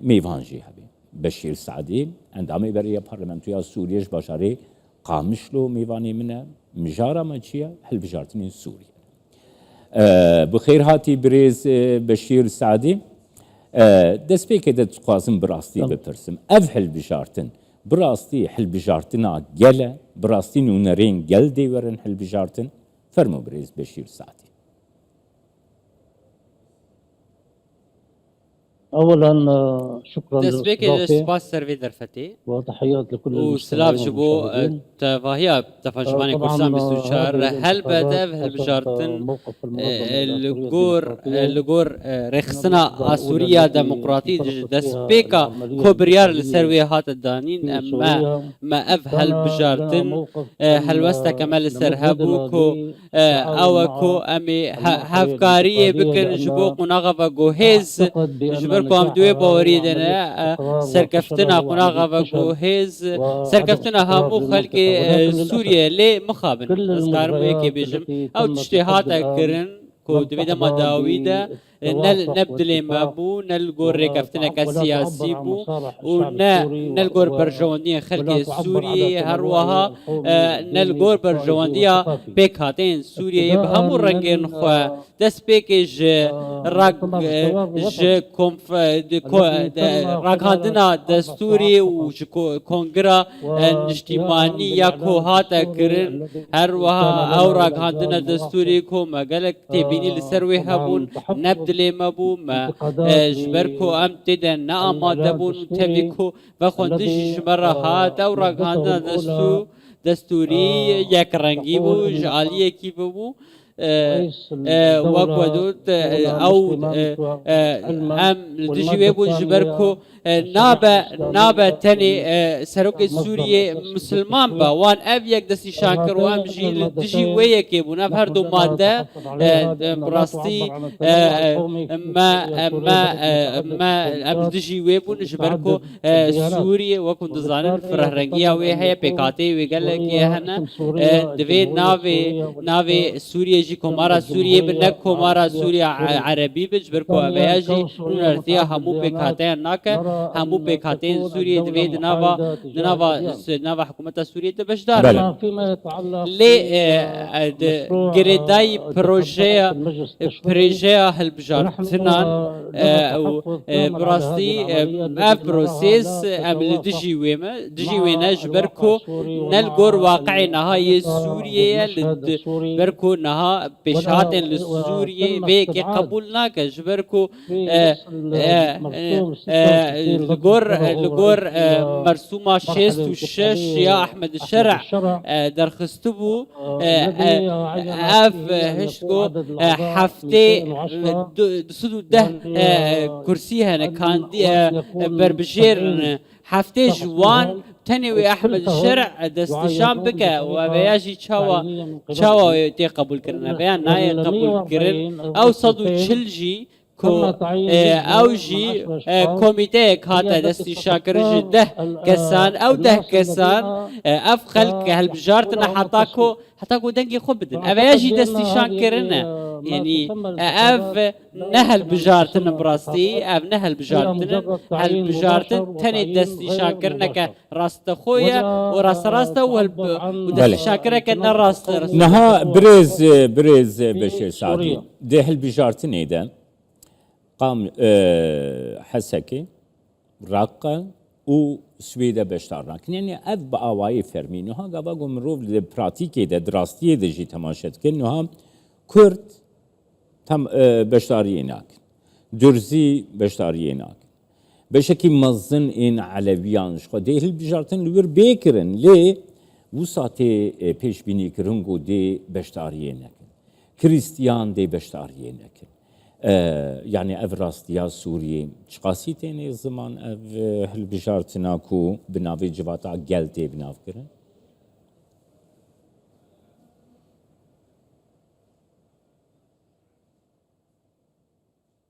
میوانجی هبی بشیر سعدی اندامی برای پارلمانتویا سوریش باشاری قامشلو میوانی منه مجارا ما چیه هل بجارتنی سوریه بخیر هاتی بریز بشیر سعدی دست پی که دت قاسم براستی بپرسم اف هل بجارتن براستی هل بجارتنا گله براستی نونرین گل دیورن هل بجارتن فرمو بریز بشیر سعدی اولا شكرا دسبيك للاستضافه سباس سيرفي درفتي وتحيات لكل وسلاف المستمعين جبو والمشاهدين. تفاهية تفاجماني كورسان بسوشار هذه هل بدأ الانتخابات هل حسب بجارتن موقف المنظمه السوريه الجور الديمقراطيه رخصنا سوريا ديمقراطي انطلقت فيها دسبيكا العمليه كوبريار الانتخابيه السروي هات الدانين في اما سوريا. ما اف هل كان لنا بجارتن موقف هل وستا كمال السرهبوكو بالتعاون اوكو مع امي المعهرية هافكاريه الانتقالية، بكن لأن جبوق ونغفا جوهيز أعتقد بأن جبركو هم نجاحها دوي هو بوريدنا عملية استقرار سركفتنا وفشلها هو عملية قناغفا فشل جوهيز وعدم سركفتنا استقرار همو خلق للمنطقة. ولكن سوريا للأسف ليه مخابن كل اسكارمو يكي المجريات بيجم التي او تمت لحد تشتيهاتا الآن كرن كو لم دبيدا تحظى مداويدا بالتوافق نبدلي واتفاق مابو نلقور ريكفتنا ولا تعبر كسياسي عن بو مصالح الشعب ونا السوري نلقور برجوانية خلق ولا تعبر سوريا عادة الوعي هروها القومي والديني نلقور والعقائدي برجوانية والثقافي. بيك هاتين سوريا ابتداء بهمو رنجين من خوا دس بيكج راق مؤتمر الشباب ج الوطني كونف الذي تم راق خلال هاتنا 4 دستوري ساعات فقط. وج كونغرا اجتماعي ياكو هاتا كرن هروها اوراق هاتنا دستوري كو ما قالك تبيني لسروي هبون نبدلي مابو ما جبركو ام تدن نعم دبون تبيكو وخوندش مرة هات اوراق هاتنا دستوري يك رنگي بو جاليه كي بو وكودوت او ام دجي ويبو جبركو نابا تاني سروك سوريا مسلمان با وان ابيك دسي شاكر وام جي دجي ويكي بو نفر دو ماده براستي ما ام دجي ويبو جبركو سوريا وكون دزانن فرهرنگيا وي هي بيكاتي وي قال لك هنا دوي ناوي سوريا جي كومارا سوريا بنك كومارا سوريا عربي بجبركو ابياجي نرتيا همو بيكاتي ناك همو بيكاتي سوريا دوي ناوا حكومه سوريا بشدار فيما يتعلق جريداي بروجيا هالبجارتنان براستي بروسيس ام دجي وينا جبركو نلقور واقعي نهاية سوريا بركو نها بشهادة لسوريا بيك قبولنا كجبركو لقور مرسومة 6 يا أحمد الشرع درخستبو اف هشتكو حفتي دسدو ده كرسيها كان بربشير حفتي جوان تنوي احمد الشرع دستشام بك وبياجي تشاوا تي قبول كرنا بيان ناي قبول كرن او صدو تشلجي كو اوجي كوميتي هاتا دستي شاكر ده كسان او ده كسان اف خلق هالبجارتنا حتاكو دنجي خبدن ابياجي دستي شاكرنا يعني اف نهل بجارتنا براستي اف نهل بجارتنا هالبجارتن تاني دستي شاكرنا كراست خويا وراس راستا ودستي شاكرنا كنا راست نها بريز بشير سعدي ده هالبجارتن ايدا قام حسكي راقا و سويدا بشتارناكن يعني اذ باواي فرمينو ها قابا مروف لبراتيكي ده دراستي ده جي تماشت كنها كرد تم بشتاريناك درزي بشتاريناك بشكل مزن ان علويان شخو ده البجارتن لور بيكرن ليه وساتي پیش بینی کرنگو دی بشتاريناك كريستيان دي بشتاريناك يعني اف راستيا سوري شقاسي تاني الزمان اف هالبجارتناكو بنافي جواتا قلتي بناف كرن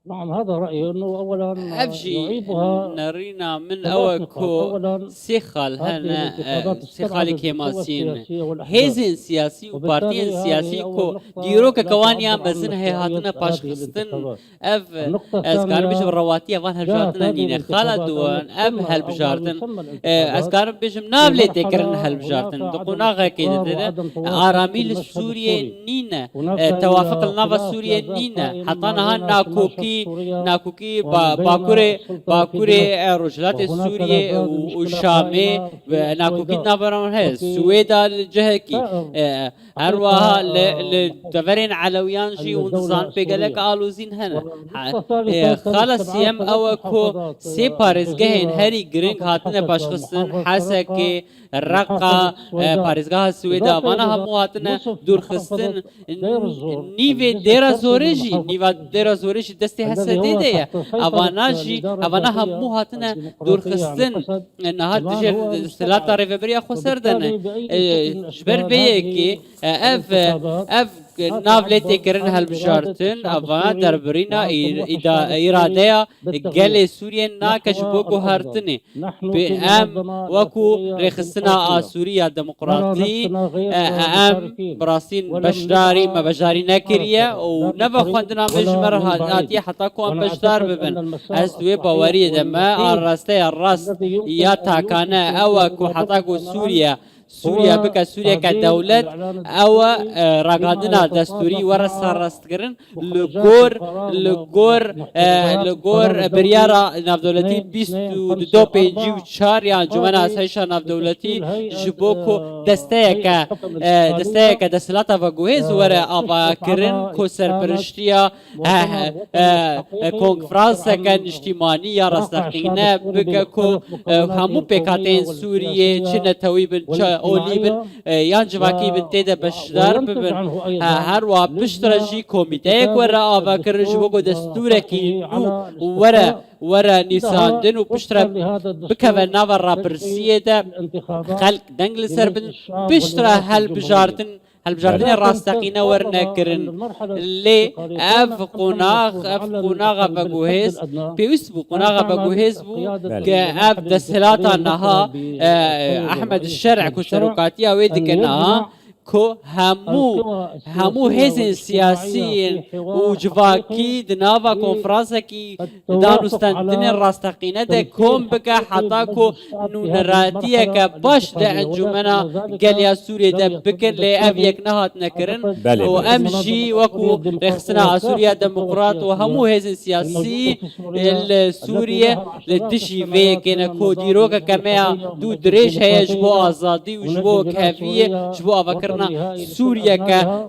نعم هذا رأيي أنه أولا أفجي يعيبها نرينا من ثلاث نقاط. أوكو أولاً سيخال هذه هنا الانتخابات سيخالي استبعدت القوى كيماسين السياسية والأحزاب. هيزن سياسي وبالتالي وبارتين هذه سياسي أول كو نقطة ديروك لا كوانيا تعبر عن مزن هي هاتنا مشروعية باش هذه خستن الانتخابات. اف النقطة اسكار بيجم الثانية رواتيا فان جاءت هالبجارتنا هذه نينا خالد الانتخابات دوان أو اب ما هالبجارتن يسمى الانتخابات اسكار بيجم في نابلي مرحلة تكرن هناك هالبجارتن عدم دقونا غاكي استقرار دده وعدم توافق في اراميل المشهد سوريا السوري. نينا هناك توافق إلى النافا خلاف سوريا لا زال نينا قائم حطانا ما بين الشمال ناكوكي سوريا ناكوكي وما بين باكوري السلطة في باكوري دمشق. رجلات وهناك السورية لا زال مشكلة والشامي قائمة في ناكوكي السويداء. نابرون هي وفي السويدة الجهكي سائر أروها حقيقة لتفرين علويان جي الدولة ونظام بيقلك السورية. آلوزين هنا والنقطة الثالثة خلاص استبعاد يم ثلاث أوكو محافظات سيبارز جهين جزيرة هاري جرينك هاتنا باش محافظة خصن رقة، حسكي الرقة السويداء. بارزجها السويداء إضافة وانا إلى همو هاتنا نصف دور محافظة خصن دير الزور. نيفي الجزء ديرا الشرقي زوريجي من نيفا ديرا زوريجي دستي الذي هسه هو ديديا تحت سيطرة أفاناجي الإدارة أفانا الذاتية همو هاتنا دور الديمقراطية خصن على حسب إنها كمان هو تجي سلطة مستبعد. ريفبريا خسردنا وبالتالي بأي شكل من جبر الأشكال بيكي هذه اف الانتخابات اف لا نافلي تعبر تكرن عن هالبجارتن إرادة افا الشعب دربرينا السوري وعن طموح الشعب إراديا السوري بالتغيير قال سوريا ناكش نحو بوكو الأفضل. هارتني نحن في بأم المنظمة وكو الأفريقية رخصنا الديمقراطية سوريا نرى ديمقراطي نفسنا غير أم مشاركين براسين ولم بشداري ما نسعى بجاري نكريا للمشاركة لا ونبا من خندنا قريب مش ولا مرة من بعيد. هاتي حتى كو ام ونعتقد بشدار أن ببن المسار أسوي الصحيح باوري ما والوحيد الراستي الراست الذي يمكن يا أن تاكانا يوصل أوكو إلى حتى كو نقطة سوريا هو سوريا بك سوريا تعديل كدولة الإعلان أو الدستوري راغاندنا بما دستوري يتطابق ورس مع راستكرن مخرجات لغور القرار لغور محتويات لغور القرار الدولي بريارا ناف دولتي 2 22 5 بيجي 4 وشار يعني جمانا قاضي سايشا ناف دولتي بتشكيل هيئة جبوكو هيئة دستايكا الحكم الانتقالية دستايكا دسلاتا فاغوهيز ورا أبا كرن طبعا كوسر كانت برشتيا مؤتمر وطني حقيقي كونفرانس يعبر كان عن اجتماعية واقع رستقينا الشعب السوري بككو بمختلف مكوناته همو بيكاتين القومية سورية والسياسية شنا تويبن أوليبن يانجباكي بنتيدا بشدار وينتج ببن عنه أيضا هروا بشترجي كوميتايك ورا أبا كرج بوكو دستوركي على ورا ورا نيسان دن وفقاً وبشترا لهذا الدستور بكفا نافا رابرسية دا الانتخابات خلق دنجل سربن لمجلس الشعب بشترا ولرئاسة هالبجارتن هالبجارتن ولكن راستقينا ورنا تطرق كرن أن المرحلة اللي الانتقالية كان اف حقاً قناغ مفروض اف على قناغ الأقل بالحد بقوهيز الأدنى بيسبو أن قناغ تعمل بقوهيز بو قيادة كاف المرحلة دسلاتا الانتقالية نها مثل احمد بالرئيس الشرع أحمد كو الشرع سروقاتيا ويدك أن انها يجمع كو همو همو هزن سياسيين وجفاكي دنافا كونفرانسا كي دانوستان راستقينة دا كوم بكا حتى كو نونراتيا كباش دا انجمنا قاليا سوريا دا بكر لي افيك نهات نكرن وامشي وكو رخصنا سوريا ديمقراط وهمو هزن سياسي السوريا لدشي في كينا كو ديروكا كما دو دريش هي جبو ازادي وجبو كافية جبو افكرنا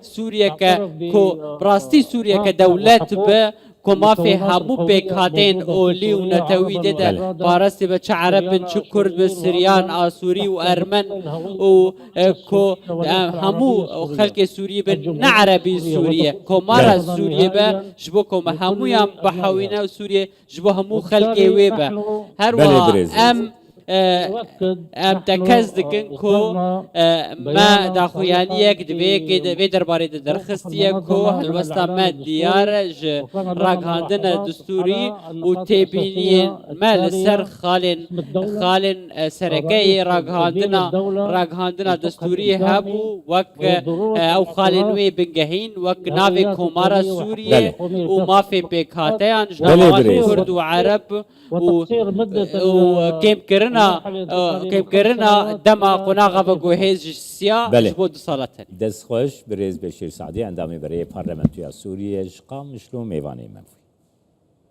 سوريا كو براستي سوريا كدولت ب كما في همو بكاتين أولي ونتوي ده بارستي بچ عرب بنچ كرد بسريان آسوري وأرمن وكو همو خلق سوريا بن عربي سوريا كمارا سوريا با جبو كما همو يام بحاوينا سوريا جبو همو خلق ويبا هروا ام تكزدكن كو ما داخويانيك دبي درباري درخستيك كو هلوستا ما ديار ج راغاندنا دستوري وتبينين ما لسر خالن سركي راغاندنا دستوري هابو وك او خالن وي بنجهين وك نافي كومارا سوريا وما في بكاتيان جنوات كرد وعرب وكيم كرنا دما قناغا بگوهیز سیا جبود صالتن دست خوش بریز بشیر سعدی اندامی برای پارلمانتویا سوریه جقام مشلو میوانی من